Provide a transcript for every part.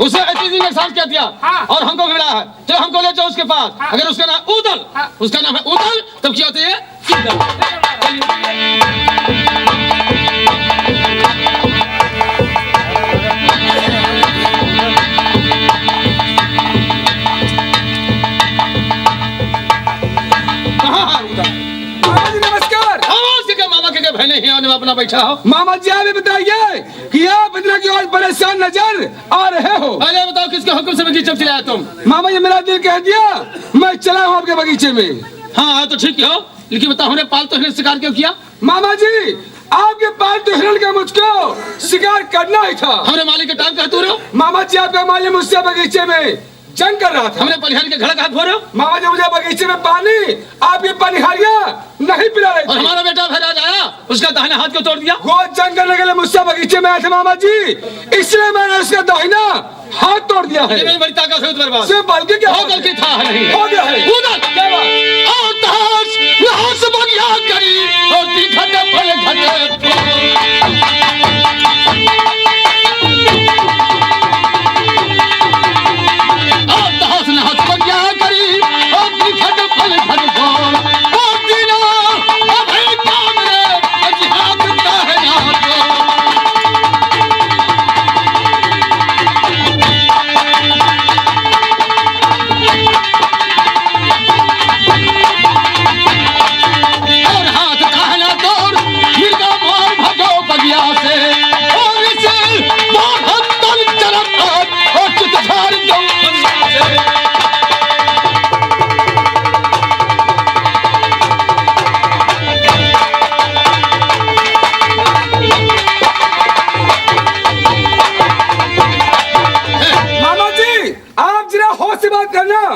उसे ऐसी ने साथ क्या दिया और हमको गिरा है। चलो हमको ले जाओ उसके पास। अगर उसका नाम उदल, उसका नाम है उदल, तब क्या होते हैं बहने ही आने में अपना बैठा हो। मामा जी आप बताइए कि आप इतना क्यों आज परेशान नजर आ रहे हो? पहले बताओ किसके हुक्म से बगीचे में चलाया तुम? मामा जी मेरा दिल कह दिया मैं चला हूँ आपके बगीचे में। हाँ तो ठीक हो, लेकिन बताओ हमने पालतू हिरण शिकार क्यों किया? मामा जी आपके पालतू हिरण का मुझको शिकार करना ही था। हमने मालिक के टांग कहते रहो। मामा जी आपका मालिक मुझसे बगीचे में जंग कर रहा था। हमने पनिहारी के घड़ा हाथ भो रहे हो। मामा जी मुझे बगीचे में पानी आप ये पनिहारियां नहीं पिला रहे थे। और हमारा बेटा भैराज आया, उसका दाहिना हाथ को तोड़ दिया। वो जंग करने के लिए मुझसे बगीचे में आए थे मामा जी, इसलिए मैंने उसका दाहिना हाथ तोड़ दिया है। ये मेरी बड़ी ताकत है बर्बाद। सिर्फ बल्कि क्या हो गलती था नहीं हो गया है। क्या बात? और ताश लाश बगिया करी और तीखा फल घटे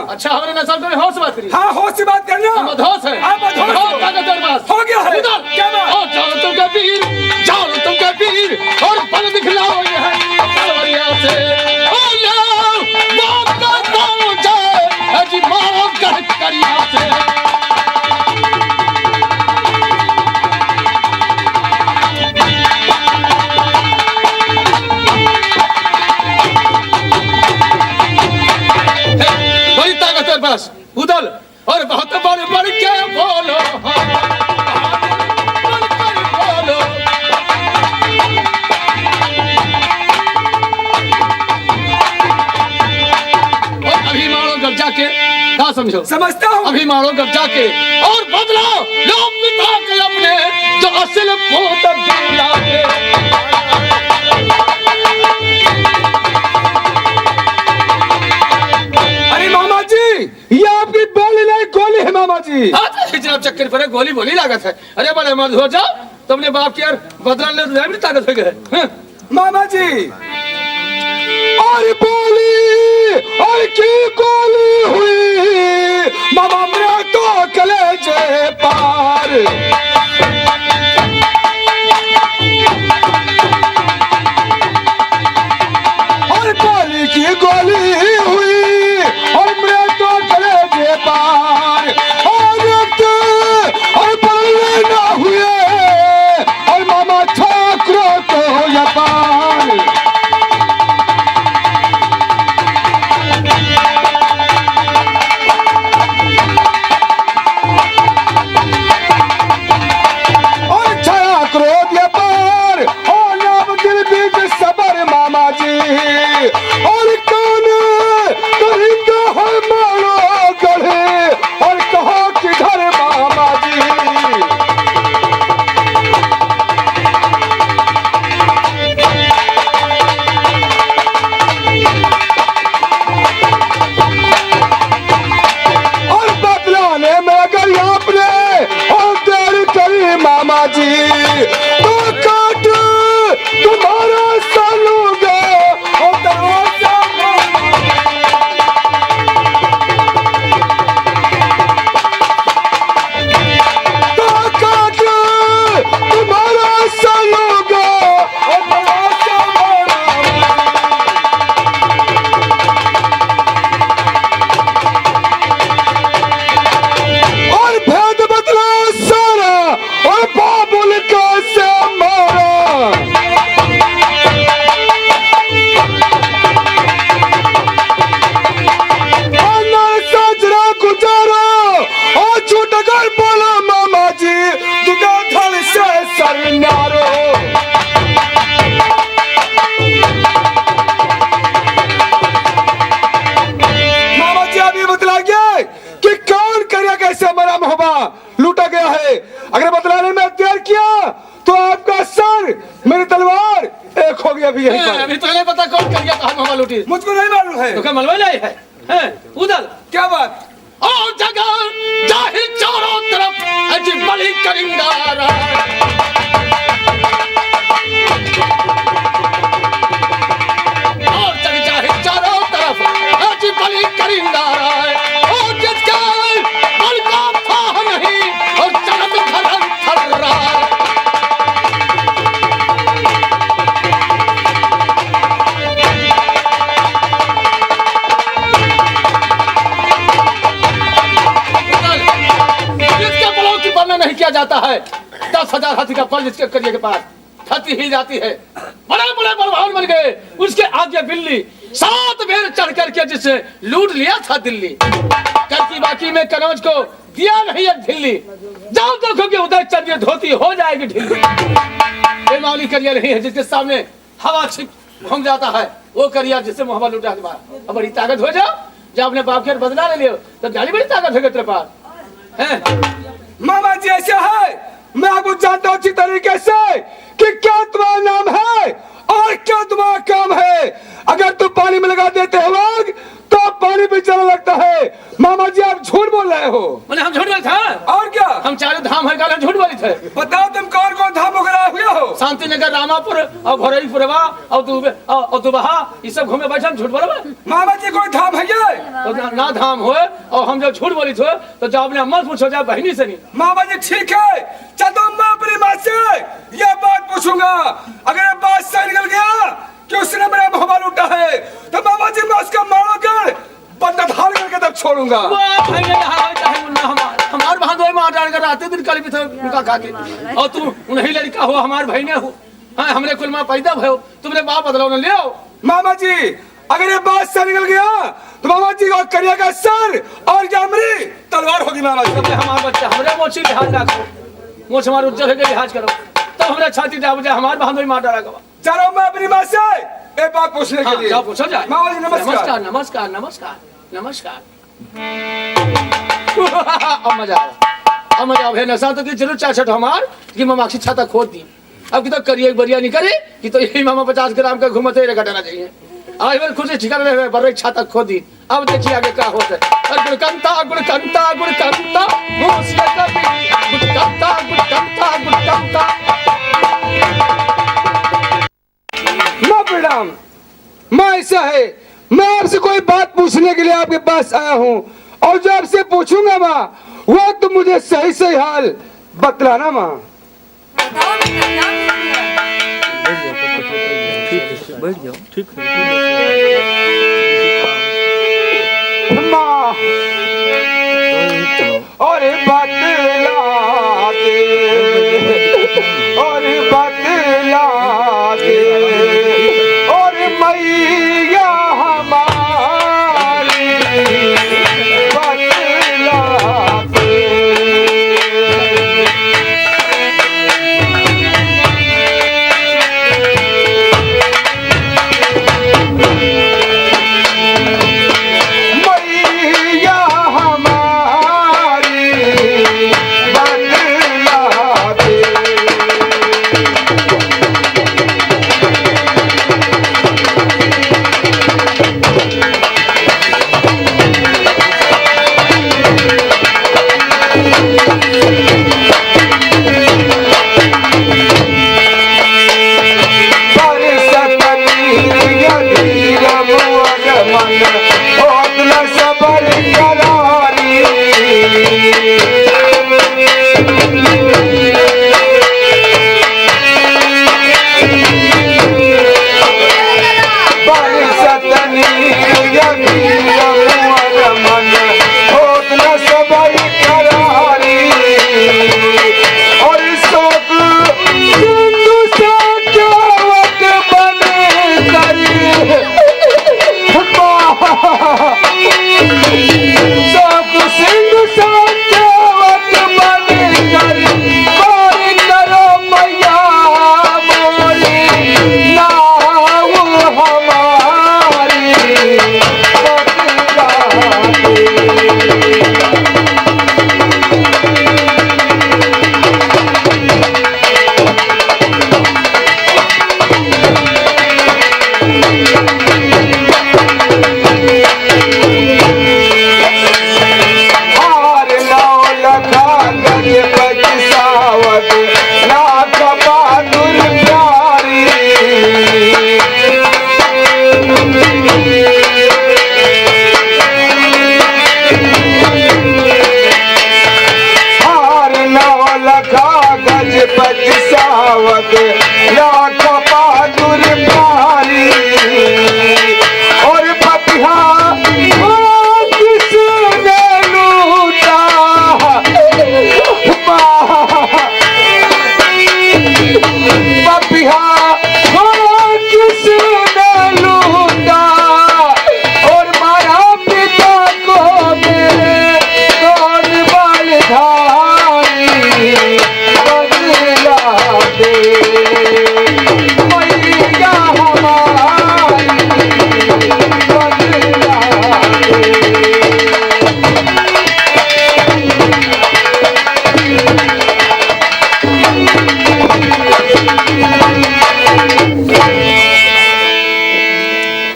अच्छा हमने नशा कर होश बात करी। हाँ होश से बात करना। हम अधोस है। आप अधोस हो। ताकतवर बात हो गया है। क्या बात? और जाओ तुम के वीर, जाओ तुम के वीर और बल दिखलाओ ये है तलवारिया से। ओ लो मौत का दो जाए अजी मौत का करिया से। बस उदल और बहुत बड़े बड़े क्या बोलो बोलो। और अभी मारो घर जाके क्या समझो? समझता हूँ। अभी मारो घर जाके और बदलाओ लोग मिटा के अपने जो असल पोत दूला के। ये आपकी बोली नहीं गोली है मामा जी। जनाब चक्कर पर गोली बोली लागत है। अरे बड़े मर्द हो जाओ, तुमने बाप की यार बदला ले तो ताकत हो गए मामा जी। और बोली और की गोली हुई मामा मेरा तो कलेजे पार। और बोली की गोली हुई और मेरा तो कलेजे पार। और बल्ले ना हुए और मामा ठाकुरों को या पार। और छाया क्रोध या पार और नाम दिल बीच सबर मामा जी। और कौन करिंदा है मारो गढ़े और कहो किधर मामा जी। और बदलाने में अगर आपने और देर करी मामा जी तो काट तुम्हारा सालूंगा और दरवाजा यहीं पर। अभी तो नहीं पता कौन करिया कहा मामा लूटी। मुझको नहीं मालूम है। तो क्या मलबा लाई है? उधर क्या बात? और जगह जाहिर चारों तरफ अजी बड़ी करिंगार और जग जाहिर चारों तरफ अजी बड़ी करिंगार और जिसका बल का था नहीं और जगत धरम थर रहा है। नहीं किया जाता है। 10,000 हाथी का बल जिसके करिए के पास धरती हिल जाती है। बड़े बड़े बलवान बन गए। उसके आगे बिल्ली 7 बेर चढ़ करके जिससे लूट लिया था दिल्ली। करती बाकी में कनौज को दिया नहीं एक ढिल्ली। जाओ देखोगे उधर चलिए धोती हो जाएगी ढिल्ली। ये मामूली करिया नहीं है जिसके सामने हवा छिप घूम जाता है। वो करिया जिससे मुहब्बा लूटा के बाद अब बड़ी ताकत हो जाओ। जब अपने बाप के बदला ले लियो तो जानी बड़ी ताकत है तेरे पास है। मामा जी ऐसा है, मैं आपको जानता हूँ अच्छी तरीके से कि क्या तुम्हारा नाम है और क्या तुम्हारा काम है। अगर तुम पानी में लगा देते हो लोग तो पानी भी चलने लगता है। मामा जी आप झूठ बोल रहे हो। मैंने हम झूठ बोले थे और क्या? हम चारों धाम है गाले झूठ बोले थे। बताओ तुम कौन कौन धाम वगैरह हुए हो? शांति नगर, रामापुर और भोरईपुरवा और दुबहा ये सब घूमे बैठे हम झूठ बोले। मामा जी कोई धाम है ये? तो ना धाम हो और हम जब झूठ बोली थे तो जब अपने मत पूछो जाए बहनी से नहीं। मामा जी ठीक है, चलो मैं अपनी माँ से यह बात पूछूंगा। अगर ये बात सही निकल गया कि उसने मेरा मुहब्बा लूटा है तो मामा जी मैं उसका मारो कर बंदा धार करके तब छोड़ूंगा। हमारे वहां दो मार डाल कर आते दिन कल भी थे उनका खा के और तुम उन्हीं लड़का हो हमारे भाई ने हो। हाँ हमने कुल माँ पैदा भयो तुमने बाप बदलाव ले आओ। मामा जी अगर ये बात सही निकल गया तो मामा जी को करिएगा सर और जामरी तलवार होगी। मामा जी हमारे बच्चा हमारे मोची लिहाज रखो। मोच हमारे उज्जवल है लिहाज करो तब हमारे छाती डाल जाए हमारे वहां दो मार डाला गवा। चलो मैं अपनी माँ से एक बात पूछने के लिए। जाओ पूछो जाए। मामा जी नमस्कार। नमस्कार नमस्कार नमस्कार। अब मजा आओ अब मजा आओ। नशा तो की जरूर चाचट हमार कि मामा की छाता खोद दी। अब की तो करिए बरिया नहीं करे कि तो यही मामा 50 ग्राम का घूमते ही घटाना चाहिए। आज बार खुद से ठिकाना रहे बड़े छाता खोद दी। अब देखिए आगे क्या होता है। गुड़कंता गुड़कंता गुड़कंता गुड़कंता गुड़कंता गुड़कंता। माँ प्रणाम। माँ ऐसा है मैं आपसे कोई बात पूछने के लिए आपके पास आया हूँ और जो आपसे पूछूंगा माँ वो तो मुझे सही सही हाल बतलाना माँ। बैठ जाओ ठीक है। माँ और बतला दे और बतला दे और मैया हमारी बतला दे। मैया हमारी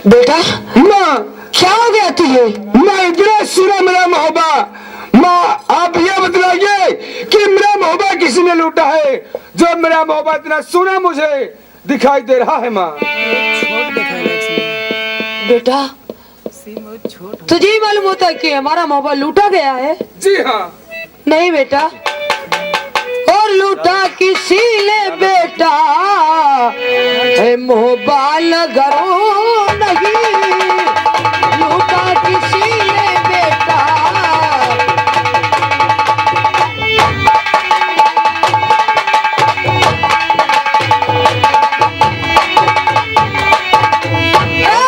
बेटा माँ क्या हो गया तुझे? मैं इतना सुना मेरा मोहब्बत। माँ आप ये बतलाइए कि मेरा मोहब्बत किसी ने लूटा है? जो मेरा मोहब्बत इतना सुना मुझे दिखाई दे रहा है माँ। बेटा तुझे ही मालूम होता है कि हमारा मोबाइल लूटा गया है? जी हाँ। नहीं बेटा, और लूटा किसी ने बेटा है मोबाइल घरों नहीं, लूटा किसी ने बेटा।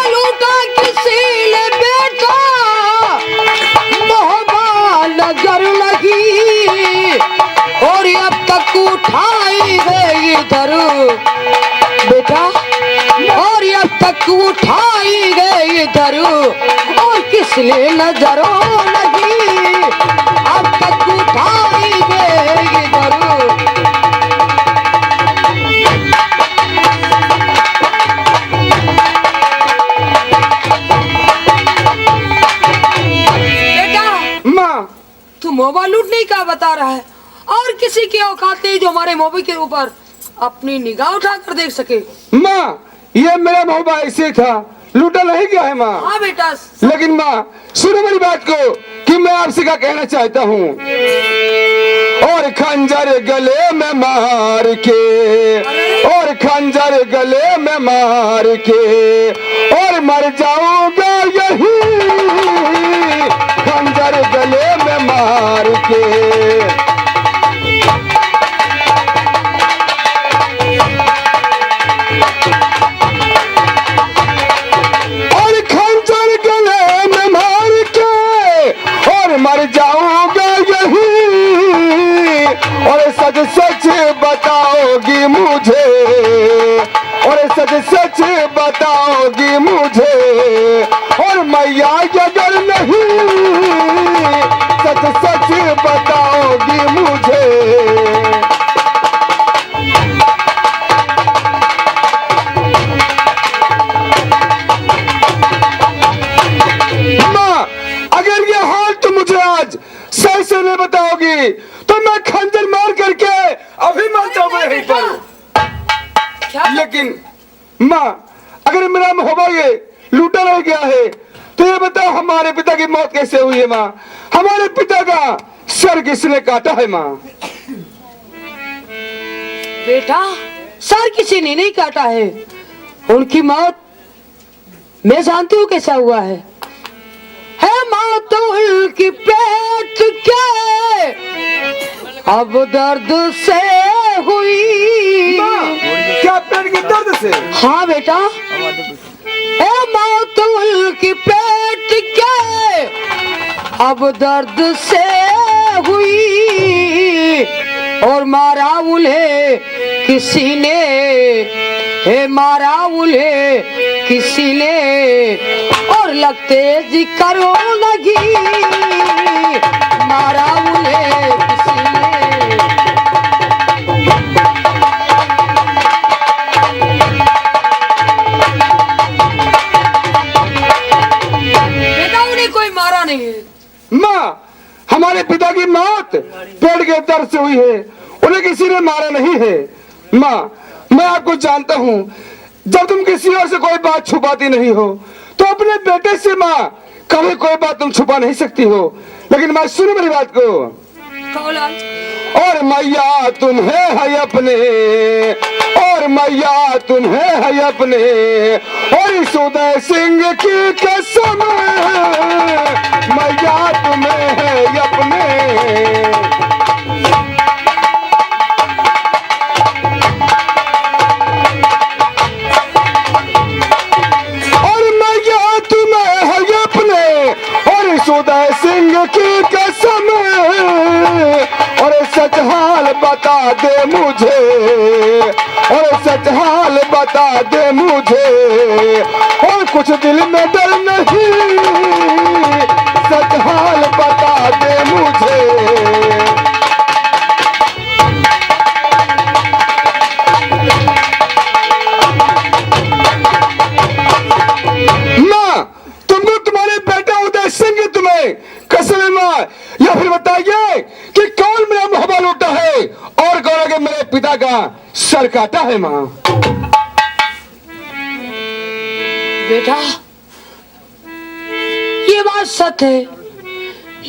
लूटा किसी ने बेटा मोबाइल घर लगी, और अब तक उठाई गई इधर बेटा, और अब तक उठाई गई इधर, और किसने नजरों लगी, अब तक उठाई गई इधर। बेटा माँ तू मोबाइल लूटने का बता रहा है, और किसी की औकात नहीं जो हमारे मोबाइल के ऊपर अपनी निगाह उठाकर देख सके। माँ ये मेरा मोहब्बत ऐसे था, लूटा नहीं गया है माँ। हाँ बेटा। लेकिन माँ सुनो मेरी बात को कि मैं आपसे क्या कहना चाहता हूँ। और खंजर गले में मार के, और खंजर गले में मार के, और मर जाऊंगा यही खंजर गले में मार के। और खंजर गले में मार के, और मर जाऊंगा यही, और सच सच बताओगी मुझे, और सच सच बताओगी मुझे, और मैया अगर नहीं सच सच बताओगी मुझे। माँ अगर ये हाल तुम मुझे आज सही से नहीं बताओगी तो मैं खंजर मार करके अभी मर जाऊंगा यहीं पर। क्या? लेकिन माँ अगर मेरा मोहब्बत ये लूटा रह गया है तो ये बताओ हमारे पिता की मौत कैसे हुई है माँ? हमारे पिता का सर किसने काटा है माँ? बेटा सर किसी ने नहीं काटा है, उनकी मौत मैं जानती हूँ कैसा हुआ है मौत उनकी पेट के अब दर्द से हुई। क्या पेट के दर्द से? हाँ बेटा, मौत उनकी पेट के अब दर्द से हुई, और मारा उन्हें किसी ने, मारा उन्हें किसी ने, और लगते जिक्र लगी, मारा उन्हें किसी ने। बेटा उन्हें कोई मारा नहीं है। माँ हमारे पिता की मौत पेट के दर्द से हुई है, उन्हें किसी ने मारा नहीं है। माँ मैं आपको जानता हूँ, जब तुम किसी और से कोई बात छुपाती नहीं हो तो अपने बेटे से माँ कभी कोई बात तुम छुपा नहीं सकती हो। लेकिन माँ सुनो मेरी बात को। और मैया तुम्हें है अपने, और मैया तुम्हें है अपने, और इस उदय सिंह की कसम मैया तुम्हें है अपने। उदय सिंह की कसम, और सच हाल बता दे मुझे, और सच हाल बता दे मुझे, और कुछ दिल में डर नहीं, सच हाल बता दे मुझे। का सर काटा है माँ। बेटा ये बात सच है,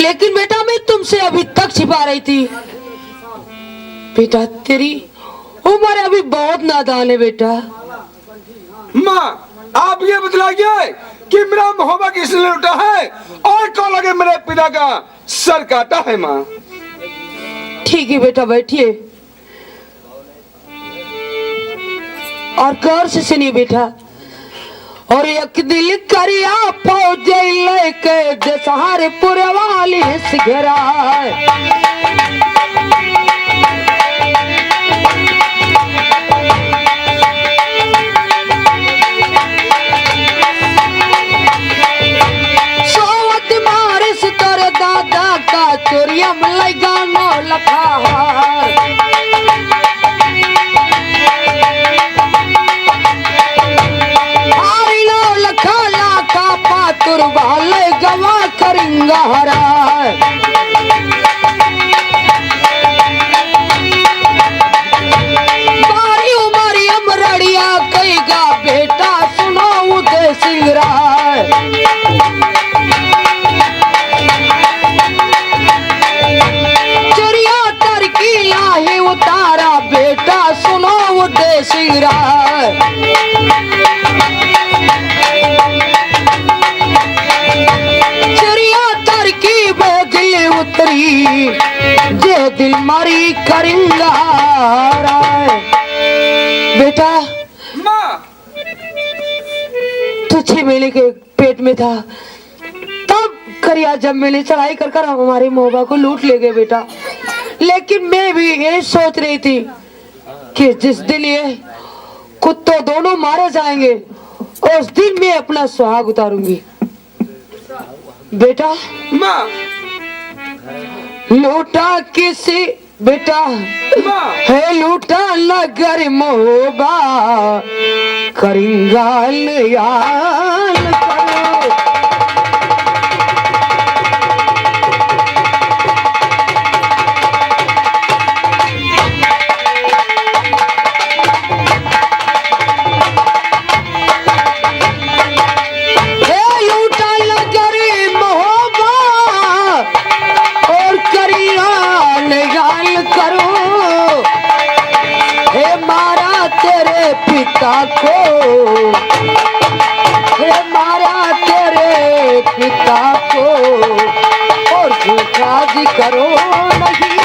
लेकिन बेटा मैं तुमसे अभी तक छिपा रही थी। बेटा तेरी उम्र अभी बहुत नादान है बेटा। माँ आप ये बतलाइए कि मेरा मोहब्बत किसने लूटा है और कौन लगे मेरे पिता का सर काटा है माँ। ठीक है बेटा बैठिए और गौर से सुनिए बेटा। और एक दिल करिया फौज लेके दशहरपुर वाली से घेरा, सोवत मारिस तोर दादा का चोरिया मलाई गानो लखा, वाले गवा करेंगा हरा। बारी उमरी अमरड़िया कहेगा बेटा सुनो उदय सिंह राय। चुरिया तरकी लाही उतारा बेटा सुनो उदय सिंह राय। जे दिल मारी करेंगा बेटा। माँ तू 6 महीने के पेट में था तब करिया जब मैंने चढ़ाई कर कर हमारे मोहबा को लूट ले गए बेटा। लेकिन मैं भी ये सोच रही थी कि जिस दिन ये कुत्ते दोनों मारे जाएंगे उस दिन मैं अपना सुहाग उतारूंगी बेटा। माँ लूटा किसी बेटा है लूटा नगर मोहबा करिंगाल याल करो। पिता को हे मारा तेरे पिता को और झूठा जी करो नहीं।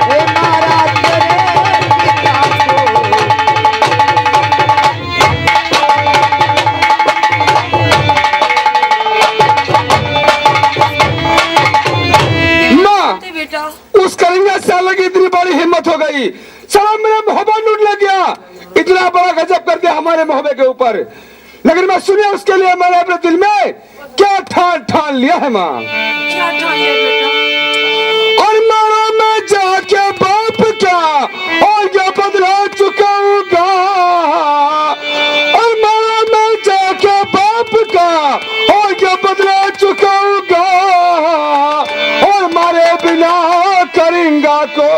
हे मारा तेरे पिता को। माँ बेटा उस करेंगे साल की इतनी बड़ी हिम्मत हो गई, चलो मेरा मोहब्बत लूट ले गया, इतना बड़ा गजब कर दिया हमारे मोहब्बत के ऊपर। लेकिन मैं सुनिए उसके लिए मैंने अपने दिल में क्या ठान लिया है माँ। क्या ठान लिया बेटा? और मारा मैं जाके बाप का और क्या बदला चुकाऊंगा। और मारा मैं जाके बाप का और क्या बदला चुकाऊंगा। और मारे बिना करेंगा को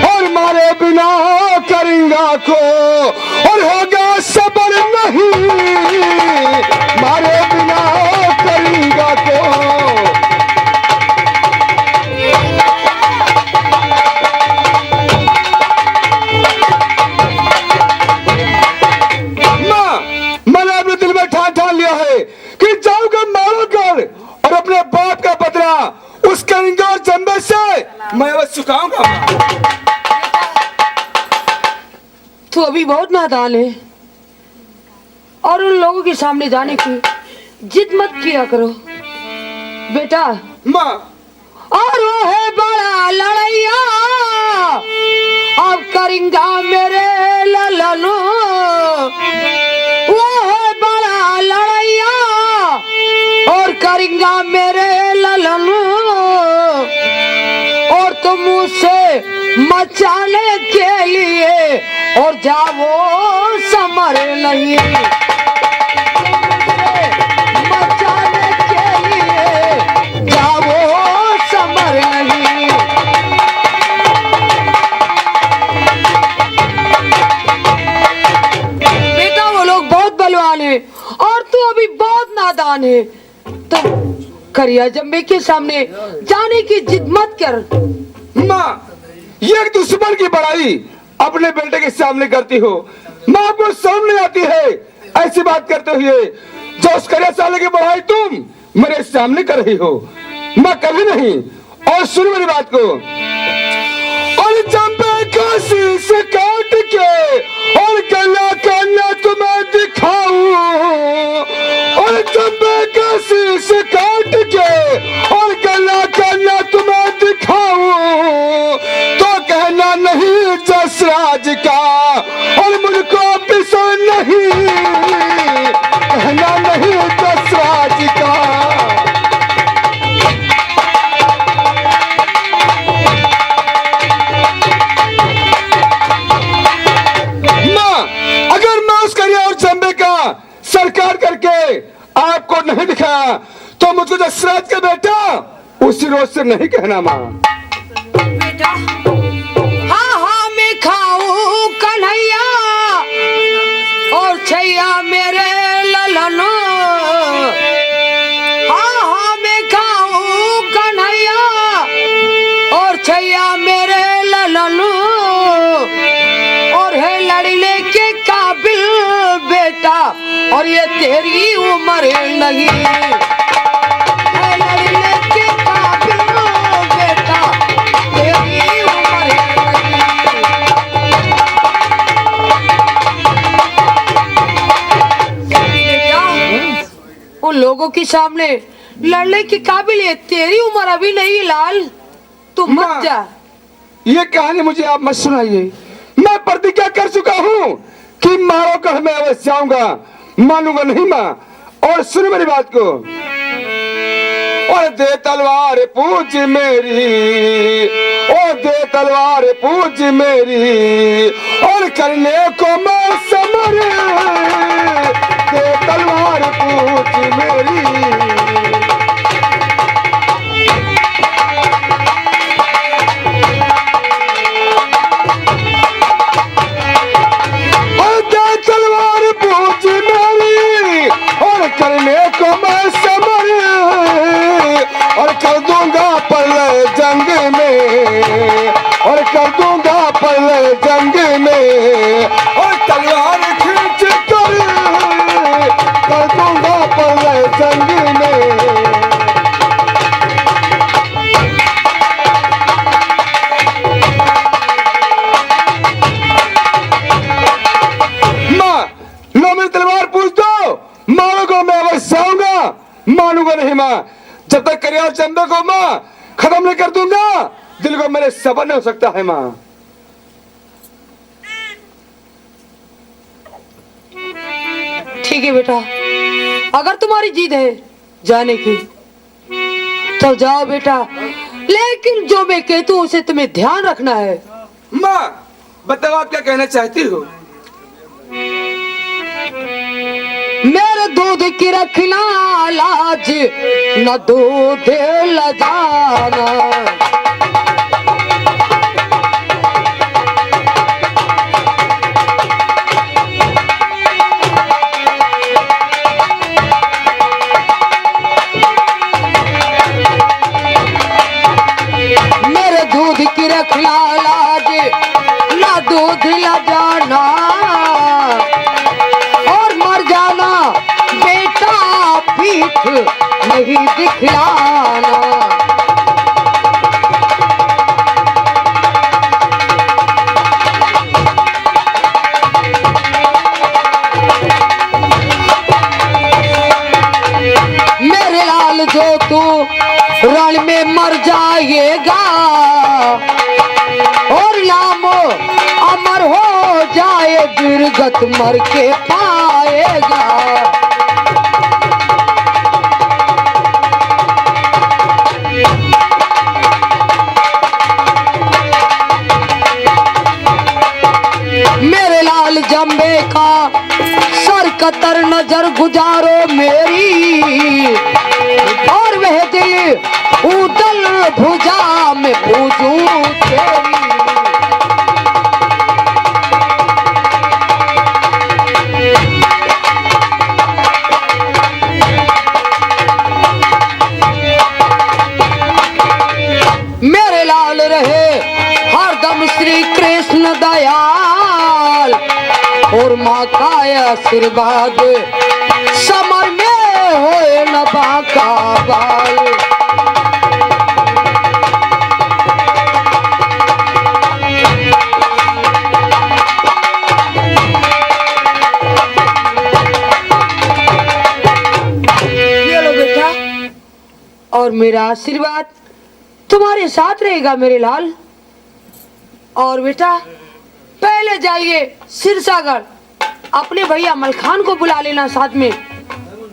और मारे बिना करेंगा को और होगा सबर नहीं मारे बिना करेंगा को। माँ मैंने अपने दिल में ठान लिया है कि जाऊंगा मारूंगा और अपने बाप का बदला उस करेंगे और जंबे से मैं बस चुकाऊंगा। तू अभी बहुत नादान है और उन लोगों के सामने जाने की जिद मत किया करो बेटा। माँ और वो है बड़ा लड़ैया अब करेंगा मेरे ललनो। वो है बड़ा लड़ैया और करेंगा मेरे ललनो। और तुम उसे मचाने के लिए और जाओ समर नहीं। मचाने के लिए जाओ समर नहीं। तू अभी बहुत नादान है। तो करिया जम्बे के सामने जाने की जिद मत कर। माँ, ये एक दुश्मन की बड़ाई अपने बेटे के सामने करती हो। माँ को शर्म नहीं आती है ऐसी बात करते हुए? जो उस करिया साले की बड़ाई तुम मेरे सामने कर रही हो, मैं कभी नहीं। और सुन मेरी बात को, और जम्बे का शीश काट के और गला काना तुम्हें दिखाऊं, और जम्बे का शीश काट के और गला काना तुम्हें दिखाऊं, तो कहना नहीं जसराज का और मुझको पिसो नहीं, कहना नहीं जसराज का। अगर मैं उस करिया और जम्बे का सरकार करके आपको नहीं दिखाया तो मुझको दशरथ का बेटा उसी रोज से नहीं कहना। माँ बेटा, हाँ हाँ मैं खाऊं कन्हैया और छैया मेरे ललनो। हाँ हाँ मैं खाऊं कन्हैया और छैया मेरे ललनो। और है लड़ने के काबिल बेटा और ये तेरी उम्र नहीं। है लड़ने के काबिल बेटा तेरी उम्र नहीं। उन लोगों के सामने लड़ने के काबिल है, तेरी उम्र अभी नहीं लाल, तू मत जा। ये कहानी मुझे आप मत सुनाइए। मैं प्रतिज्ञा कर चुका हूँ कि मारो कर मैं अवश्य जाऊंगा, मानूंगा नहीं माँ। और सुन मेरी बात को, और दे तलवार पूछ मेरी, और दे तलवार पूछ मेरी, और करने को मैं समर, दे तलवार पूछ मेरी। करने को मैं समर और कर दूंगा पल जंग में, और कर दूंगा पल जंग में, और तलवार खींच कर दूंगा पल जंग में। माँ, लो मेरी तलवार पूछ दो, मानूंगा मैं अवश्य जाऊंगा, मानूंगा नहीं माँ। जब तक करिया चंदे को माँ खत्म नहीं कर दूंगा, दिल को मेरे सबर नहीं हो सकता है माँ। ठीक है बेटा, अगर तुम्हारी जिद है जाने की तो जाओ बेटा, लेकिन जो मैं कहती हूँ उसे तुम्हें ध्यान रखना है। माँ बताओ आप क्या कहना चाहती हो? मेरे दूध की रखना लाज न दूध लजाना। मेरे दूध की रखना लाज न दूध लजाना, पीठ नहीं दिखलाना। मेरे लाल जो तू रण में मर जाएगा और लामो अमर हो जाए, दुर्गत मर के पाएगा। मेरे लाल जम्बे का सर कतर नजर गुजारो मेरी, और वह दिल उदल भुजा में पूजूं तेरी। का आशीर्वाद समर में होए न बाका बाल। ये लो बेटा, और मेरा आशीर्वाद तुम्हारे साथ रहेगा मेरे लाल। और बेटा पहले जाइए सिरसागढ़, अपने भैया मलखान को बुला लेना साथ में,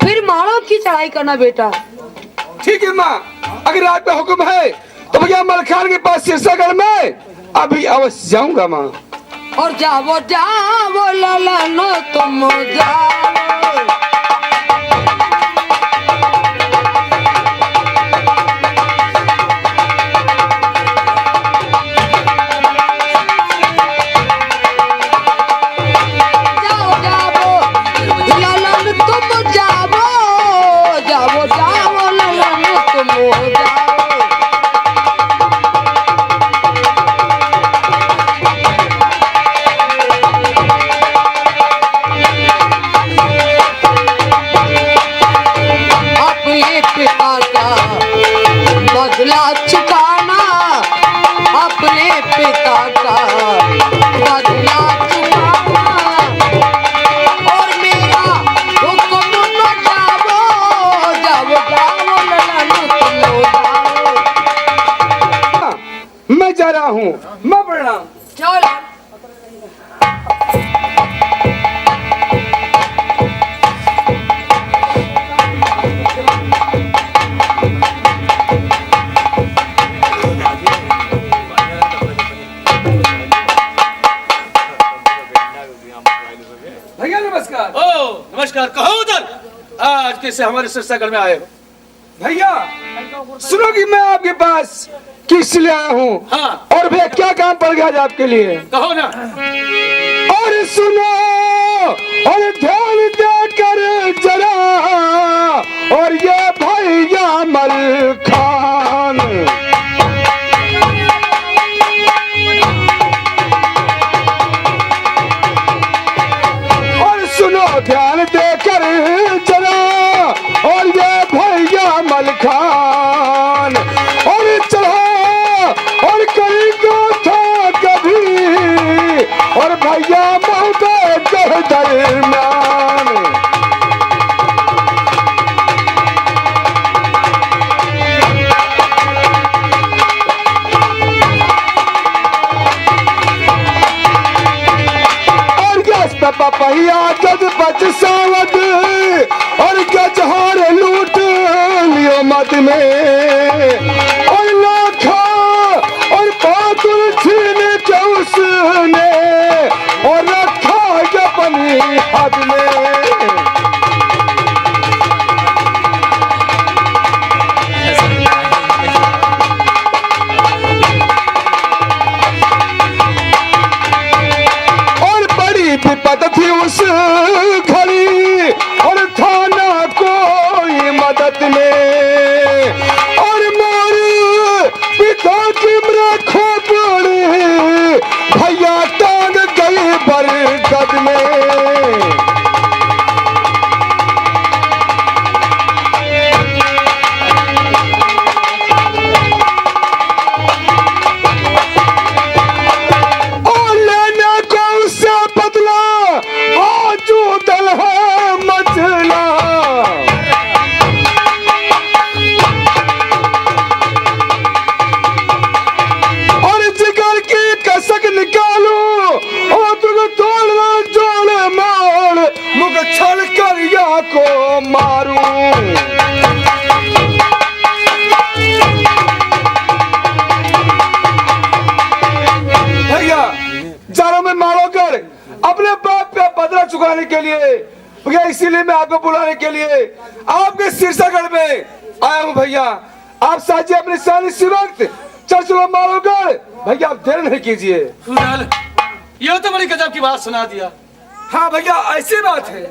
फिर माड़ों की चढ़ाई करना बेटा। ठीक है माँ, अगर आपका हुक्म है तो भैया मलखान के पास सिरसागढ़ में अभी अवश्य जाऊंगा माँ। और जाओ जाओ ललनो तुम जाओ। बदला चुकाना अपने पिता का बदला चुकाना, और मेरा हुक्म न जाओ जाओ जाओ ललनो तुम जाओ। मैं जा रहा हूँ, मैं प्रणाम। चलो भैया नमस्कार। ओ नमस्कार, कहो उधर आज कैसे हमारे सिरसागढ़ में आए हो? भैया सुनो कि मैं आपके पास किस लिए आया हूँ, हाँ और भैया क्या काम पड़ गया आज आपके लिए, कहो ना। और सुनो और ध्यान देकर जरा, और ये भैया मलखान सुनो ध्यान देकर जरा, और ये भैया मलखान और चढ़ा और कहीं को था कभी, और भैया महोदय के दरम्यान। पपैया गज बच सावध, और गजहार लूट लियो मद में, और लाखा और पातुल छीन के उसने, और रखा अपनी हद में। विपद थी उस घड़ी, और था ना कोई मदद में, और मोर पिता की मृखो पड़ी, भैया टांग गई बरगद में। को मारूं भैया, जारो में मारोकर अपने बाप का बदला चुकाने के लिए भैया, इसीलिए मैं आपको बुलाने के लिए आपके सिरसागढ़ में आया हूँ भैया। आप साझे अपने साल इसी वक्त चल चलो मारोकर भैया, आप देर नहीं कीजिए। ये तो बड़ी गजब की बात सुना दिया। हाँ भैया ऐसी बात है,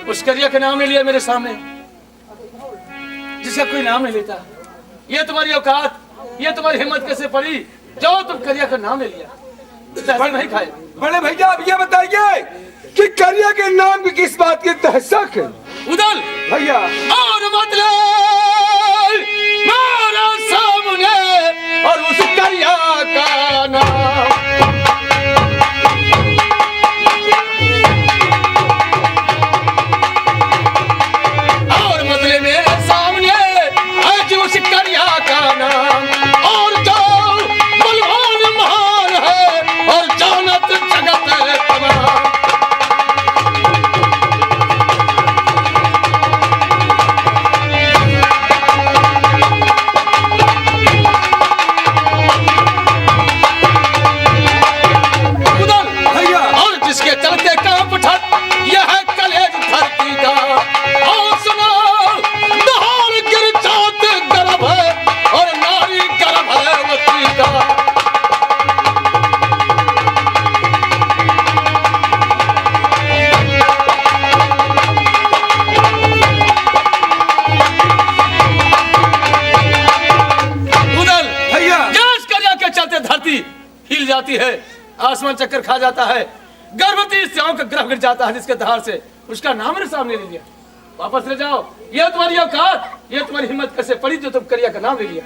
उस करिया का नाम ले लिया मेरे सामने, जिसका कोई नाम नहीं लेता। ये तुम्हारी औकात, ये तुम्हारी हिम्मत कैसे पड़ी? जाओ तुम करिया का नाम ले लिया, नहीं खाए। बड़े भैया आप ये बताइए कि करिया के नाम की किस बात की तहसक है उदल भैया। और मतलब मारा सामने और उस करिया का नाम और मतलब मेरे सामने आज उस करिया का नाम और जो बलवान महान है और जानत जगत तमाम। चलते काम उठत यह कलेज धरती का और सुनो दहाड़ गिर जात गर्भ है और नारी गर्भ है मती का। उदल भैया गैस करिया के चलते धरती हिल जाती है, आसमान चक्कर खा जाता है, गर्भवती स्त्रियों का ग्रह गिर जाता है जिसके धार से उसका नाम मेरे सामने ले लिया। वापस ले जाओ, ये तुम्हारी औकात, ये तुम्हारी हिम्मत कैसे पड़ी जो तुम करिया का नाम ले लिया।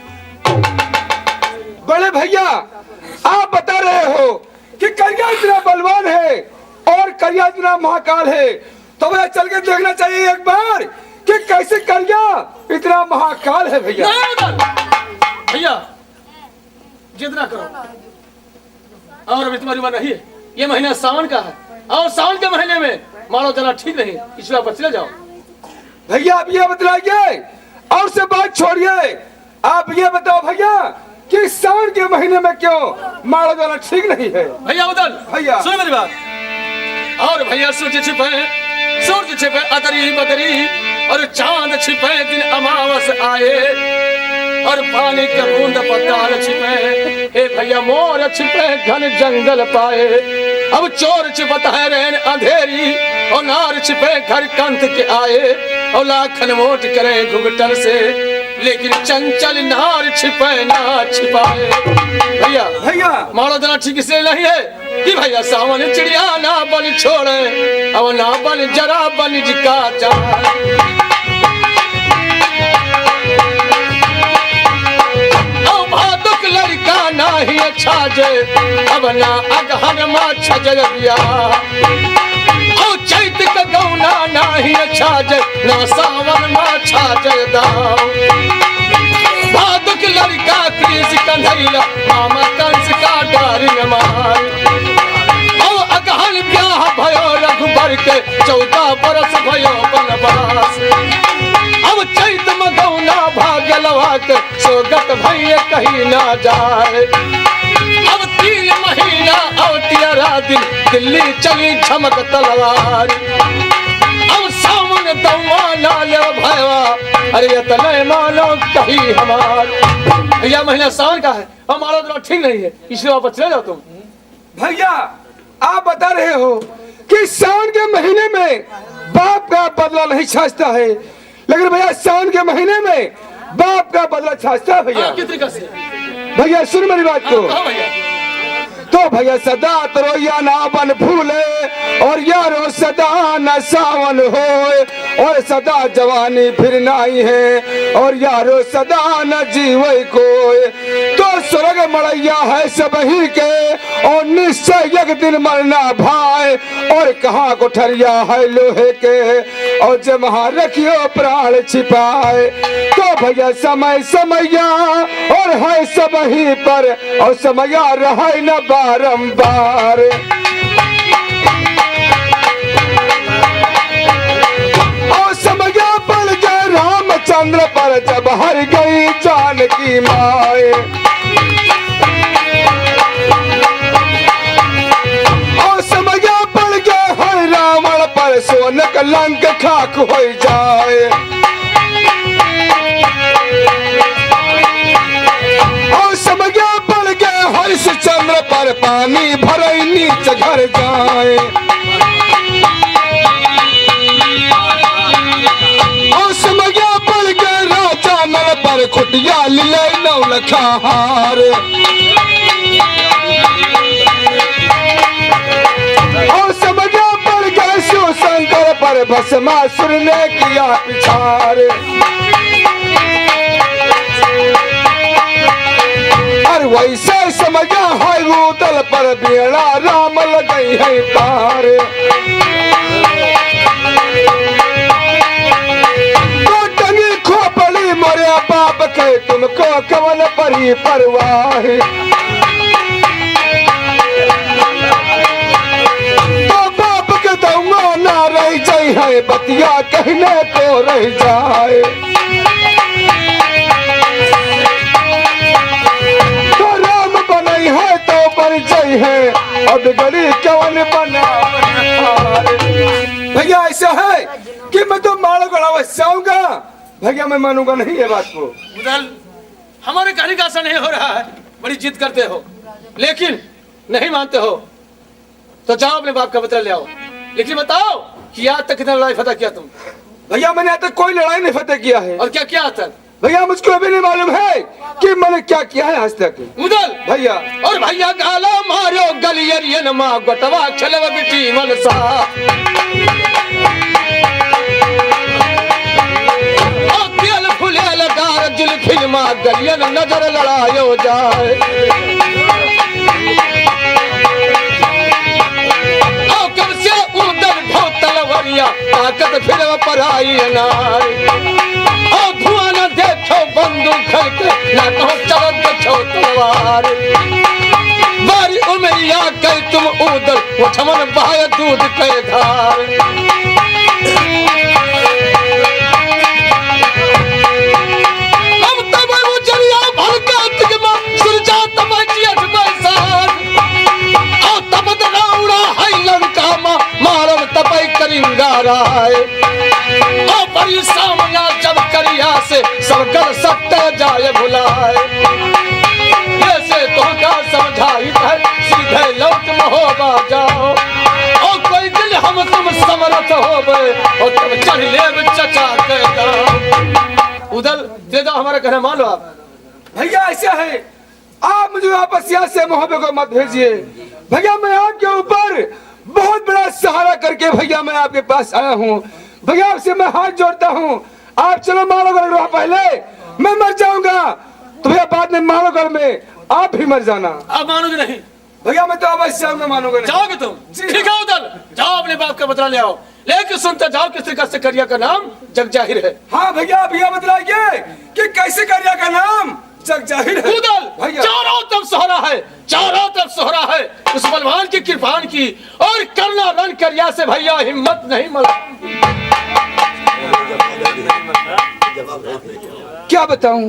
बड़े भैया आप बता रहे हो कि करिया इतना बलवान है और करिया इतना महाकाल है, तो भैया चल के देखना चाहिए एक बार कि कैसे करिया इतना महाकाल है भैया। नहीं उधर। भैया जितना करो और अभी तुम्हारी उम्र नहीं है, ये महीना सावन का है और सावन के महीने में मानो जना ठीक नहीं, इसलिए आप चले जाओ। भैया आप ये बतलाइए और से बात छोड़िए, आप ये बताओ भैया कि सावन के महीने में क्यों मारा जाना ठीक नहीं है। भैया उधर भैया सुनो मेरी बात। और भैया सूर्य छिपे अदरी बदरी और चांद छिपे दिन अमावस आए और पानी का बूंद पताल छिपे, हे भैया मोर छिपे घन जंगल पाए। अब चोर छिपत है रैन अंधेरी और नार छिपे घर कंत के आए और लाखन मोट करे घुघटन से, लेकिन चंचल नार छिपे ना छिपाए। भैया भैया मारो जना ठीक से नहीं है कि भैया सावन चिड़िया ना बन छोड़े और ना बन जरा बन जिका जाए। लड़का नाही अच्छा जे अब ना अगहन मा छजल दिया ओ चैत का गौना नाही अच्छा जे ना सावन मा छाजल दाओ। भादुक लड़का कृष कन्हैया मामा कंस का डारी मार ओ अगहन ब्याह भयो रघुबर के 14 बरस भयो बनवास। अब चैत में गौना भाग्यलवा के सोगत भैया कहीं ना जाए। अब 3 महीना और 13 दिन दिल्ली चली झमक तलवार। अब सावन दवा लाल भैया अरे तले मानो कहीं हमार। भैया महीना सावन का है हमारा तो ठीक नहीं है, इसलिए वापस चले जाओ तुम। भैया आप बता रहे हो कि सावन के महीने में बाप का बदला नहीं छाछता है, लेकिन भैया सावन के महीने में बाप का बदला छाछता है भैया। किस तरीके से? भैया सुन मेरी बात को। हाँ भैया। तो भैया सदा तरोया ना बन फूले और यारो सदा न सावन हो और सदा जवानी फिर नाई है और यारो सदा न जीवे कोई। तो स्वर्ग मड़ैया है सब ही के और निश्चय एक दिन मरना भाई और कहाँ कोठरिया है लोहे के और जहाँ रखियो प्राण छिपाए। तो भैया समय समैया और है सब ही पर और समया रहे न बारंबार। और समया पड़ गए रामचंद्र पर जब हर गई जानकी माए। और समया पड़ गए हर रावण पर सोन कलंक खाक हो जाए। और समया पड़ गए हरिश्चंद्र पर पानी भरे नीच घर जाए। और समया पड़ गए राजा नल पर खुटिया ले नौलखा हार। और समया पड़ गए पर भस्मासुर ने किया पिछाड़। और वैसे समझा है रूदल पर बेड़ा राम लगई है पार। तो टंगी खोपड़ी मोरे बाप के तुमको कवन परी परवाह। तो बाप के दौआ ना रह जाए है बतिया कहने को रह जाए। परिचय है अब गली कवन बना। भैया ऐसा है कि मैं तो मारो गड़ावा चाहूंगा भैया, मैं मानूंगा नहीं ये बात को। उदल हमारे कहने का असर नहीं हो रहा है, बड़ी जिद करते हो लेकिन नहीं मानते हो, तो जाओ अपने बाप का पत्र ले आओ। लेकिन बताओ कि आज तक कितना लड़ाई फतह किया तुम? भैया मैंने आज तक कोई लड़ाई नहीं फतेह किया है। और क्या किया आज तक? भैया मुझको अभी नहीं मालूम है कि मैंने क्या किया है आज तक। उदल भैया और भैया गालो मारो गलियरियन माँ गोटवा छलव बिटी मनसा। और तेल फुलेल गार जुल्फी माँ गलियन नजर लड़ायो जाए। और कब से उदल भो तलवरिया ताकत फिर पराई अनार। और धुआं न देखो बंदूक खड़के ना कहो चलो देखो तलवार। बारी उमरिया कह तुम उदल वो छमन बहाय दूध के धार। अब तब उजरिया भड़का तिगमा सुरजा तमजियत बैसार। और तब दराउड़ा है लंका मा मारम तपई करिंगा राय। और बड़ी सामना जब करिया से सबकर सत्य जाए भुलाए। ऐसे तो क्या समझाई है सीधे लौट महोबा जाओ। और कोई दिल हम तुम समरथ हो गए और तब चढ़ ले चचा के दाम। उदल दे दो हमारा कहना मान लो आप। भैया ऐसा है आप मुझे वापस यहाँ से मोहब्बत को मत भेजिए भैया। मैं आपके ऊपर बहुत बड़ा सहारा करके भैया मैं आपके पास आया हूँ भैया। आपसे मैं हाथ जोड़ता हूँ आप चलो मालोगढ़ रहो, पहले मैं मर जाऊंगा तो भैया बाद में मालोगढ़ में आप भी मर जाना। आप मानोगे नहीं? भैया मैं तो अवश्य जाऊंगा, मानोगे नहीं? जाओगे तुम? ठीक है उदल जाओ अपने बाप का बदला ले आओ। लेकिन सुनते जाओ किस तरीके से करिया का नाम जग जाहिर है। हाँ भैया भैया बतलाइए कि कैसे करिया का नाम जग जाहिर है। उदल भैया चारों तरफ सोहरा है, चारों तरफ सोहरा है उस बलवान की कृपान की। और करना रण करिया से भैया हिम्मत नहीं मिला। क्या बताऊं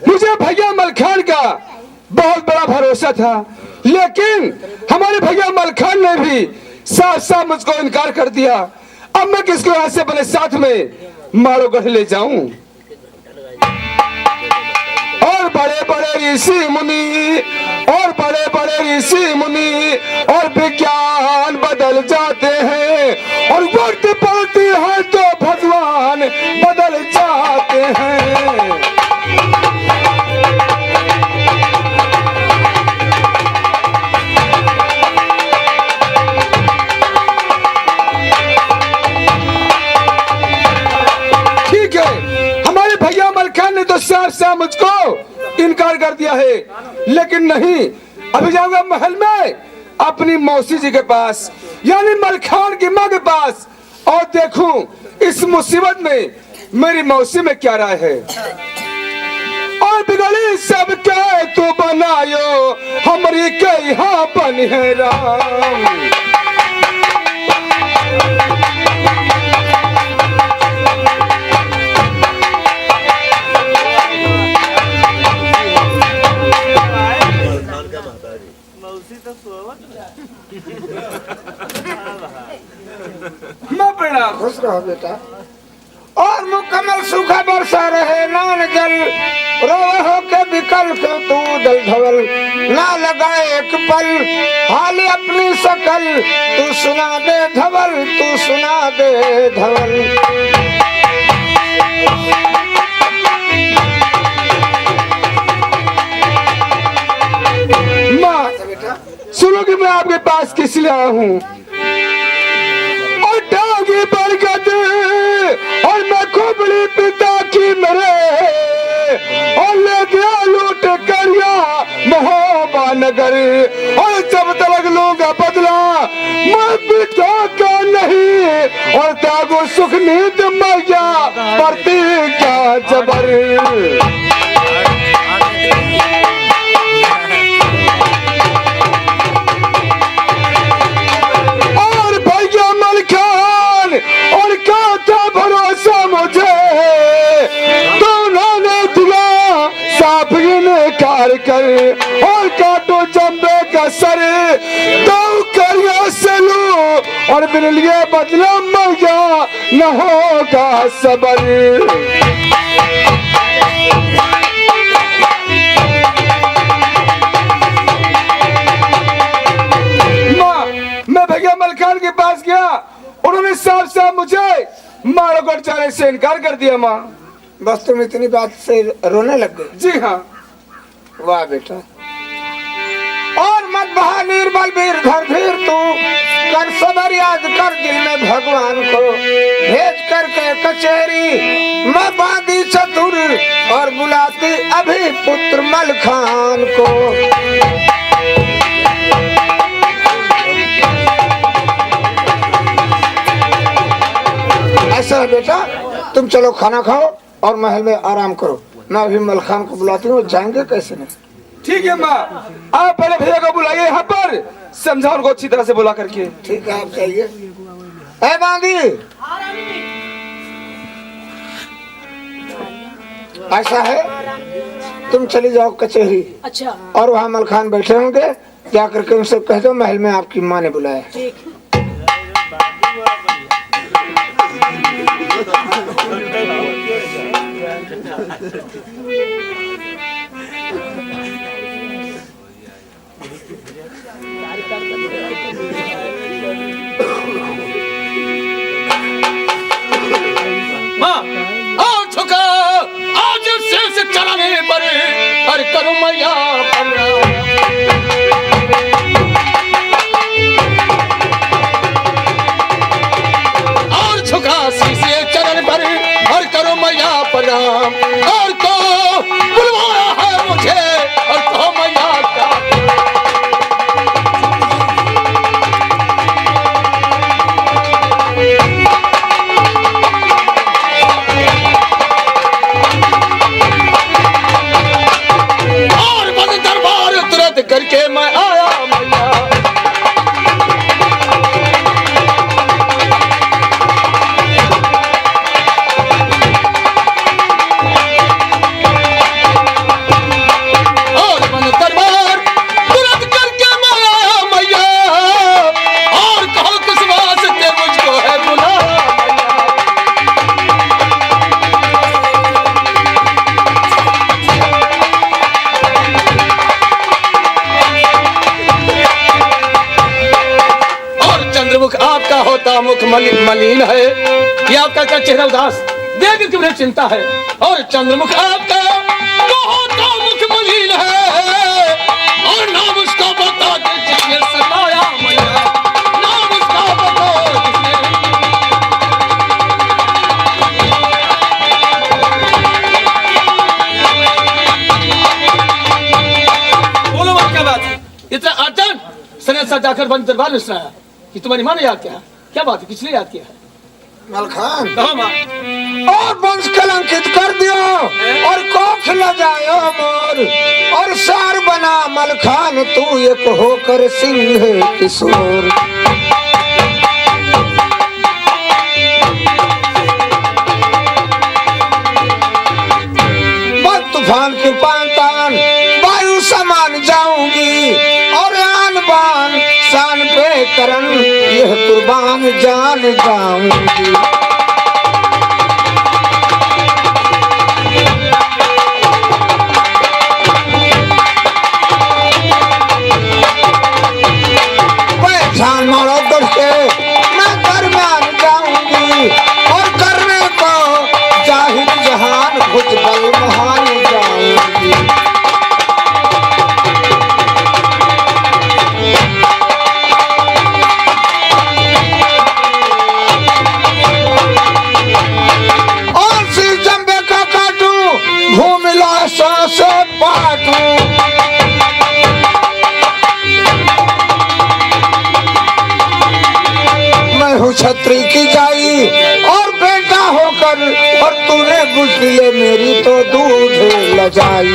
मुझे भैया मलखान का बहुत बड़ा भरोसा था, लेकिन हमारे भैया मलखान ने भी साफ साफ मुझको इनकार कर दिया। अब मैं किसको यहाँ से बने साथ में मालोगढ़ ले जाऊं? और बड़े बड़े ऋषि मुनि और बड़े बड़े ऋषि मुनि और विज्ञान बदल जाते हैं और वक्त पड़ती है तो भगवान बदल जाते हैं। ठीक है हमारे भैया मलखान ने तो साफ साफ मुझको इनकार कर दिया है, लेकिन नहीं अभी जाऊंगा महल में अपनी मौसी जी के पास यानी मलखान की माँ के पास और देखूं इस मुसीबत में मेरी मौसी में क्या राय है। और बिगड़ी सब क्या तू बनायो हमारी कई हाँ बन है राम। मैं प्रणाम। खुश रहो बेटा। और मुकम्मल सूखा बरसा रहे नान जल रोए हो के विकल के तू दल धवल ना लगाए एक पल हाल अपनी सकल तू सुना दे धवल तू सुना दे धवल। माँ सुनो कि मैं आपके पास किस लिए आया हूँ और टांगी पर और मैं खोपड़ी पिता की मेरे और ले गया लूट करिया महोबा नगर और जब तक लूंगा बदला मैं पिता का नहीं और त्यागो सुख नींद मैया पड़ती क्या जबर और भैया मलखान और क्या था भरोसा मुझे तो उन्होंने दिया साफ इनकार कर और काटो जम्बे का सर तो करिया से लूं और बिन लिए बदला मैया न होगा सबर मैं भैया मलखान के पास गया उन्होंने साफ साफ मुझे मारोगढ़ जाने से इनकार कर दिया माँ। बस तुम इतनी बात से रोने लग गए? जी हाँ। वाह बेटा। और मत बहा निर्बल वीर धीर तू कर सबर याद कर दिल में भगवान को भेज करके कचहरी मैं बांधी चतुर और बुलाती अभी पुत्र मलखान को। ऐसा है बेटा तुम चलो खाना खाओ और महल में आराम करो मैं अभी मलखान को बुलाती हूँ जाएंगे कैसे नहीं। ठीक है माँ आप पहले भैया को बुलाइए यहाँ पर समझाओ उनको अच्छी तरह से बुला करके। ठीक है आप चाहिए ऐ बांधी ऐसा है तुम चली जाओ कचहरी। अच्छा और वहाँ मलखान बैठे होंगे जाकर के उनसे कह दो महल में आपकी माँ ने बुलाया। ठीक माँ आओ झुका आज से चलाने पर हर करो मैया और झुका शीशे चरण पर हर करो मैया प्रणाम और तो बुलवाया है मुझे और तो मैया का करके मैं आया मैया और मन दरबार तुरंत करके मैं आया मैया और कहो किस वास्ते मुझको है बुलाया चंद्रमुख आपका होता मुख मलिन है कि आपका क्या चेहरा उदास देख के मुझे चिंता है और चंद्रमुख आपका तो होता मुख मलिन है और नाम उसका बता के जिसने सताया मैया नाम उसका बता जिसने बोलो बात क्या बात है इतना अचानक सने सा जाकर बंद दरबार में सुनाया कि तुम्हारी माँ ने याद किया क्या बात है किसने याद किया है मलखान कहो माँ और वंश कलंकित कर दियो और कोख ल जायो मोर और सार बना मलखान तू एक होकर सिंह किशोर। मत तूफान की पांतान वायु समान जाऊंगी और आन बान शान पे करन यह कुर्बान जान जाऊंगी। पहचान मारो डर के मैं दरम्यान जाऊंगी और करने को जाहिर जहान भुजबल महान जाऊंगी। छत्री की जाई और बेटा होकर और तूने बुझले मेरी तो दूध लजाई।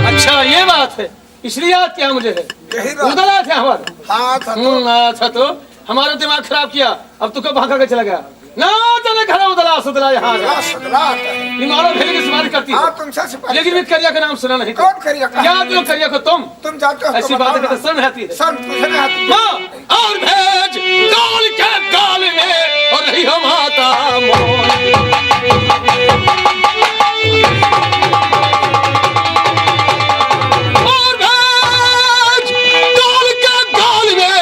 अच्छा ये बात है, इसलिए याद क्या मुझे है, उधर आए थे हमारे। हाँ अच्छा तो हमारा दिमाग खराब किया, अब तू कब भाग के चला गया ना, चले खड़ा उदला सुदला यहाँ निमारो भेज के सिफारिश करती है। तुमसे लेकिन मैं करिया का नाम सुना नहीं। कौन करिया का? याद लो करिया को तुम जाते हो ऐसी बात है कि शर्म आती है। शर्म आती है। माँ और भेज काल के काल में और रही हो माता और भेज काल के काल में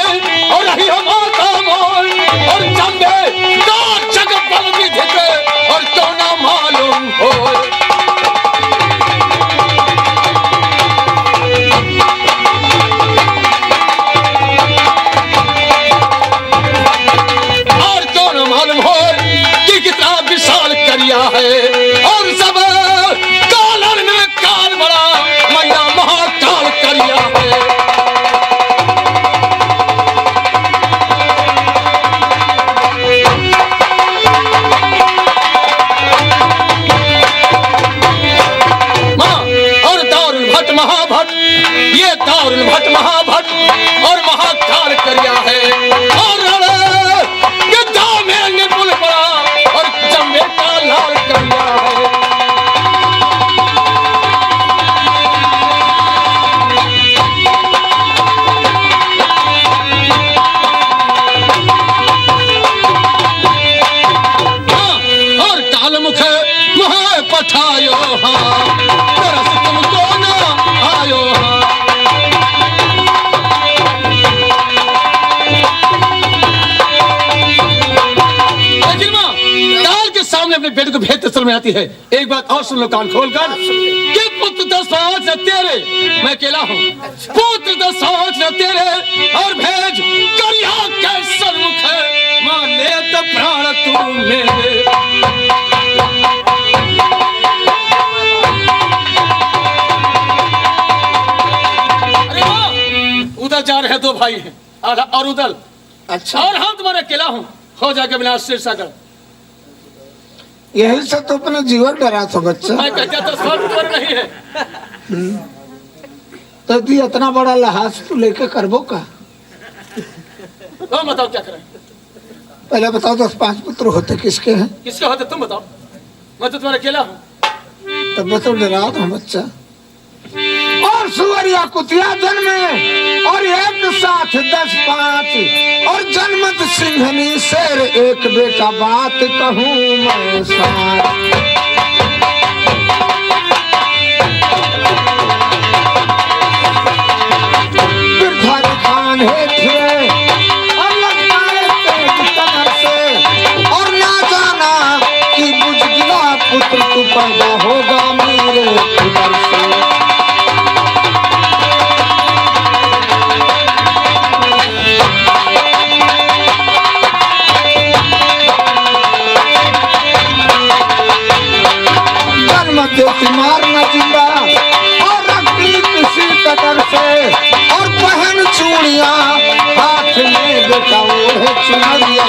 और रही हो माता मोर और चंबे तो जग बल विधि के और तो ना मालूम हो। है और सब कालर में काल बड़ा मैया महाकाल करिया है। माँ और दारुल भट्ट महाभट्ट, ये दारुल भट्ट महाभट्ट और महाकाल करिया है और में निर्मल बड़ा और चंबे का लाल करिया है। और काल मुख महा पठायो हाँ तरस तुमको ना आयो हाँ। सामने अपने बेटे को भेद समझ में आती है। एक बात और सुन लो कान खोलकर कि पुत्र 10 पाँच न तेरे, मैं अकेला हूँ। पुत्र 10 पाँच न तेरे और भेज करिया के सन्मुख है मां ले तो प्राण तू मेरे। अरे वाह, उधर जा रहे हैं 2 भाई हैं और उधर अच्छा और हम तुम्हारे अकेला हूँ। हो जाके बिना शीर्षाकर यही से तो अपने जीवन डरा था बच्चा। मैं कहता तो सब नहीं है। तो दी इतना बड़ा लहाज तू लेके करबो का? तो बताओ क्या करें? पहले बताओ 10-5 पुत्र होते किसके हैं? किसके होते तुम बताओ, मैं तो तुम्हारा अकेला हूँ। तब मैं तो डरा था बच्चा। और सुअरिया कुतिया जन्मे और एक साथ 10-5 और जन्मत सिंहनी शेर एक बेटा बात कहूँ मैं सार। बिरधारी खान है थे और लटकाए तेज कमर से और ना जाना कि बुझ गिला पुत्र तू पैदा होगा मेरे उदर से। देती मारना जिंदा और रखती किसी कदर से और पहन चूड़ियां हाथ में बेटा वो है चुनरिया।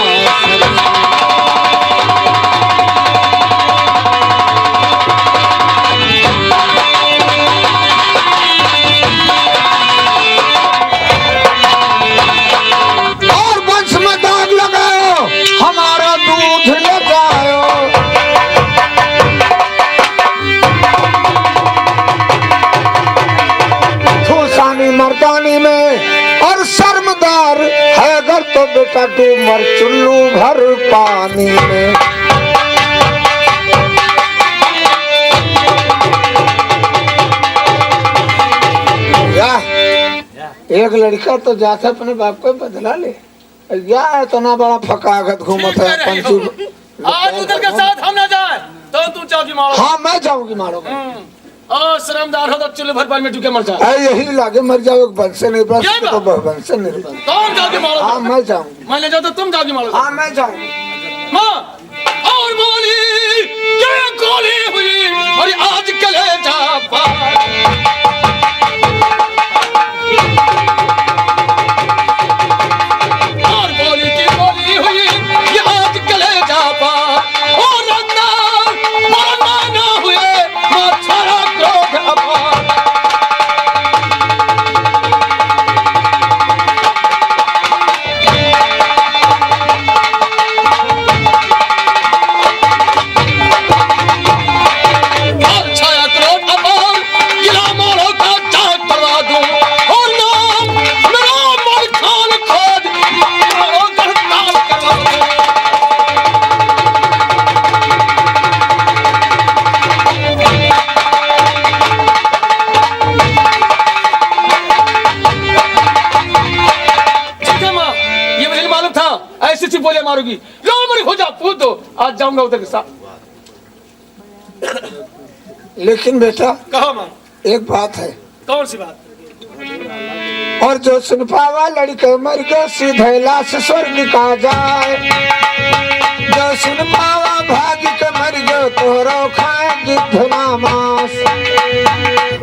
और वंश में दाग लगाओ हमारा दूध ले जाओ। मर्दानी में और शर्मदार है अगर तो बेटा तू मर चुल्लू भर पानी में। एक लड़का तो जाता अपने बाप को बदला ले, या इतना बड़ा फकागत घूमत है। आज उधर के साथ हम ना जाए तो तू जाओगी मारो। हाँ मैं जाऊंगी मारो। और शर्मदार हो तो चुल्लू भर पानी में डूबे मर जाए। यही लागे मर जाओ, वंश से निर्बंध तो वंश से निर्बंध। कौन जाओगी मारो? हाँ मैं जाऊंगी। मैं ले जाओ तो तुम जाओगी मारो। हाँ मैं जाऊंगी। माँ और बोली क्या गोली हुई और आज कलेजा पार। मुझे बोले मारोगी, लो मेरी हो जा पूछ दो, आज जाऊंगा उधर के साथ। लेकिन बेटा कहो माँ, एक बात है, कौन सी बात? और जो सुन पावा लड़के मर गए सीधे लाश स्वर्ग का जाए, जो सुन पावा भाग के मर गए तोरो खाए गिद्धना मांस,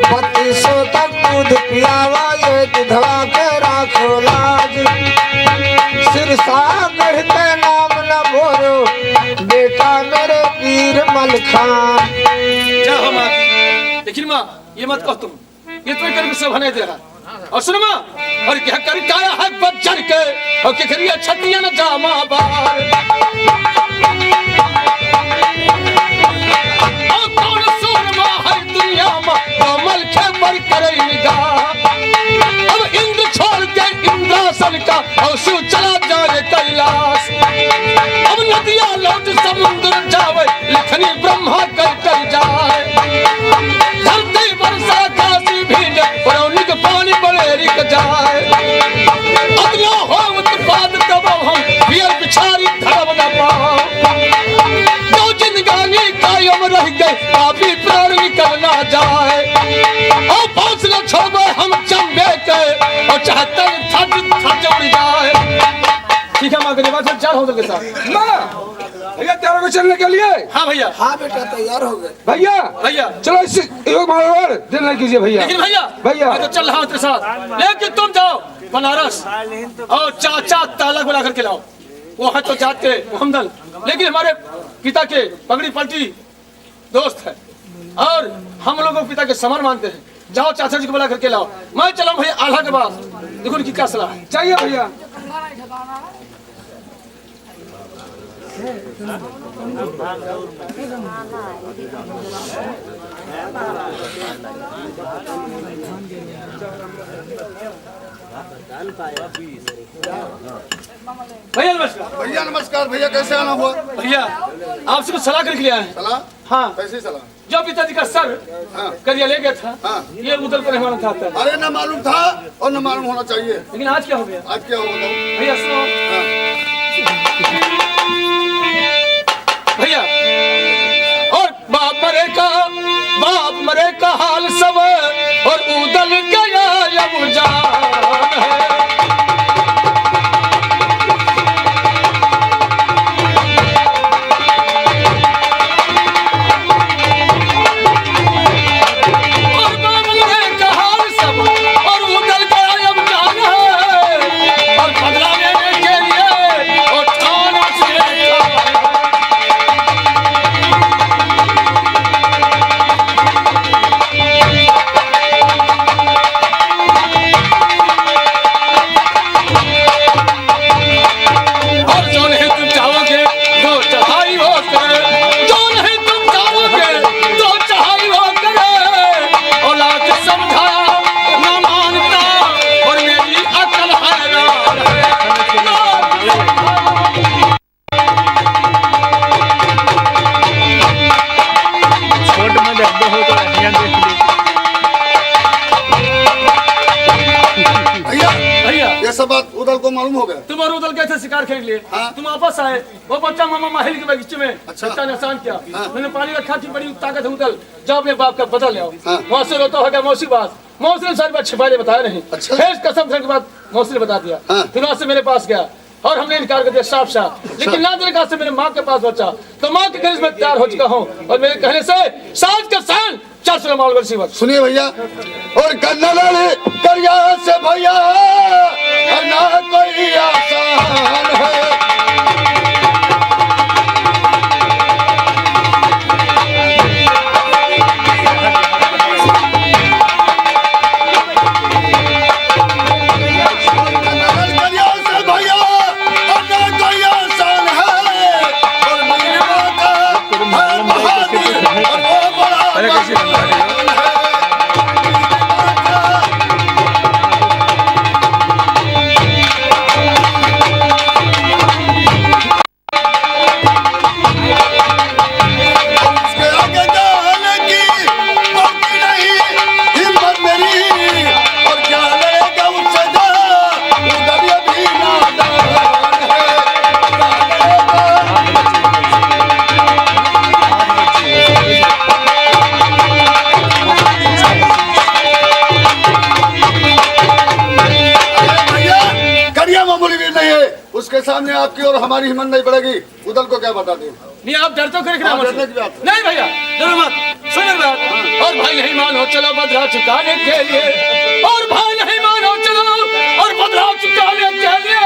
3200 तक दूध पियावा ये दुधवा के राखो लाज, सिरसा गढ़ के नाम न बोलो बेटा मेरे वीर मलखान। क्या हो माँ? लेकिन माँ ये मत कहो तुम, ये तुम्हें कर गुस्सा बने दे रहा। और सुनो माँ, और क्या कर काया है बच्चर के, और क्या करिए छतिया न जामा बार, और कौन सूरमा है दुनिया में कमल के पर करे निगाह, अब इंद्र छोड़ के इंद्रासन का और शिव चला जाए कैलाश, अब नदियां लौट समुद्र जावे लिखनी ब्रह्मा कर जाए, धरती वर्षा काशी भीज परौनिक पानी बड़े रिक जाए, अगला हो उत्पाद तब हम पियर बिछारी धर्म न पाओ, जो जिंदगानी कायम रह गए काफी प्राण निकल ना जाए, और हौसला छोड़े हम चंबे के और चाहते थक उड़ जाए। ठीक है माँ के बाद चार हो के साथ माँ भैया तैयार हो चलने के लिए? हाँ भैया, हाँ बेटा तैयार हो गए। भैया भैया चलो इस एक बार और दिन नहीं कीजिए भैया। लेकिन भैया भैया मैं तो चल रहा हूँ तेरे साथ, लेकिन तुम जाओ बनारस और चाचा ताला बुला करके लाओ, वो है तो जात के हमदन, लेकिन हमारे पिता के पगड़ी पलटी दोस्त है और हम लोगों पिता के समर मानते हैं। जाओ चाचा जी को बुला करके लाओ, मैं चला भैया आल्हा के पास, देखो उनकी क्या सलाह है। चाहिए भैया। भैया नमस्कार। भैया नमस्कार। भैया कैसे आना हुआ? भैया आपसे कुछ सलाह करके लिया है। सलाह? हाँ, कैसी सलाह? जो पिताजी का सर करिया ले गया था, हाँ। ये उधर पर रहना चाहता है, अरे न मालूम था और न मालूम होना चाहिए। लेकिन आज क्या हो गया? आज क्या हुआ बताओ? भैया सुनो। भैया और बाप मरे का हाल सब और उदल गया अब जान है, और बाप मरे का हाल सब और उदल गया अब जान है, और बदला लेने के लिए और थाना से और जो नहीं तुम चाहोगे वो चढ़ाई हो करे, जो नहीं तुम चाहोगे तो चढ़ाई हो करे, औलाद समझाया न मानता और मेरी अकल हैरान है। छोट में देख दो हो तो यहाँ देख ली। भैया भैया ये सब बात उधर को मालूम हो गया? तुम और उदल गए थे शिकार खेलने के लिए, हाँ। तुम वापस आए, वो बच्चा मामा माहिल के बगीचे में अच्छा। बच्चा ने आसान किया, हाँ। मैंने पानी रखा थी, बड़ी ताकत है उदल, जाओ अपने बाप का बदल ले आओ। हाँ। वहाँ से रोता हो गया मौसी बात, मौसी ने सारी बात छिपाए बताया नहीं, अच्छा। फिर कसम खाने के बाद मौसी ने बता दिया, हाँ। फिर वहाँ से मेरे पास गया और हमने इनकार कर दिया साफ साफ, लेकिन ना देने का से मेरे माँ के पास बचा, तो माँ के घर में तैयार हो चुका हूँ और मेरे कहने से साज का सान 400 माल वर्षी वक्त। सुनिए भैया, और कन्नड़ करिया से भैया ना कोई आसान है, कन्नड़ करिया से भैया ना कोई आसान है, और मेरी माता है बहादुर और वो बड़ा अरे कैसे बता रही हो? नहीं है, उसके सामने आपकी और हमारी हिम्मत नहीं पड़ेगी। उदल को क्या बता दें? नहीं आप डर तो कर डरने की बात नहीं भैया, जरूर मत सुनो बात। और भाई नहीं मानो चलो बदला चुकाने के लिए, और भाई नहीं मानो चलो और बदला चुकाने के लिए।